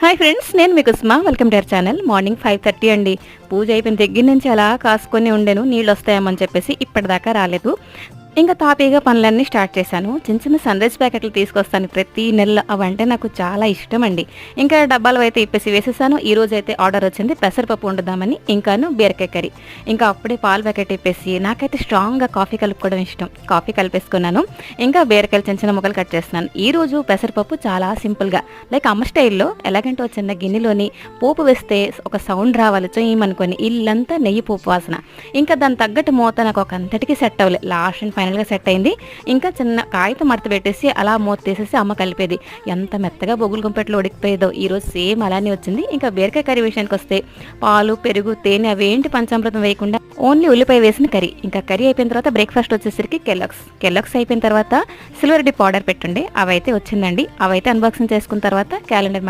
Hi friends, నేను మీ Kusuma. Welcome to our channel. Morning 5:30 అండి. పూజ అయిపోయిన దగ్గర నుంచి అలా కాసుకొని ఉండేను, నీళ్ళు వస్తాయేమని చెప్పేసి. ఇప్పటిదాకా రాలేదు. ఇంకా తాపీగా పనులన్నీ స్టార్ట్ చేశాను. చిన్న చిన్న సన్ రైజ్ ప్యాకెట్లు తీసుకొస్తాను ప్రతి నెల. అవంటే నాకు చాలా ఇష్టం అండి. ఇంకా డబ్బాలు అయితే ఇప్పేసి వేసేసాను. ఈ రోజు అయితే ఆర్డర్ వచ్చింది పెసరపప్పు వండుదామని, ఇంకాను బీరకాయ కర్రీ. ఇంకా అప్పుడే పాలు ప్యాకెట్ ఇప్పేసి, నాకైతే స్ట్రాంగ్గా కాఫీ కలుపుకోవడం ఇష్టం. కాఫీ కలిపేసుకున్నాను. ఇంకా బీరకాయలు చిన్న చిన్న ముక్కలు కట్ చేస్తున్నాను. ఈ రోజు పెసరపప్పు చాలా సింపుల్గా, లైక్ అమ్మ స్టైల్లో, ఎలాగంటే ఒక చిన్న గిన్నెలోని పోపు వేస్తే ఒక సౌండ్ రావాలి చేయమనుకొని, ఇల్లంతా నెయ్యి పోపు వాసన. ఇంకా దాని తగ్గట్టు మూత నాకు ఒక అంతటికి సెట్ అవ్వలేదు. లాస్ట్ అండ్ ఫైనల్గా సెట్ అయింది. ఇంకా చిన్న కాగితం మడత పెట్టేసి అలా మూత తీసేసి అమ్మ కలిపేది. ఎంత మెత్తగా బొగ్గుల గుంపెట్లో ఉడికిపోయేదో. ఈరోజు సేమ్ అలానే వచ్చింది. ఇంకా బీరకాయ కర్రీ విషయానికి వస్తే పాలు, పెరుగు, తేనె అవేంటి పంచామృతం వేయకుండా ఓన్లీ ఉల్లిపాయ వేసిన కర్రీ. ఇంకా కర్రీ అయిపోయిన తర్వాత బ్రేక్ఫాస్ట్ వచ్చేసరికి కెల్లాక్స్ అయిపోయిన తర్వాత సిల్వర్ డిప్ ఆర్డర్ పెట్టుండే, అవైతే వచ్చిందండి. అవైతే అన్బాక్సింగ్ చేసుకున్న తర్వాత క్యాలెండర్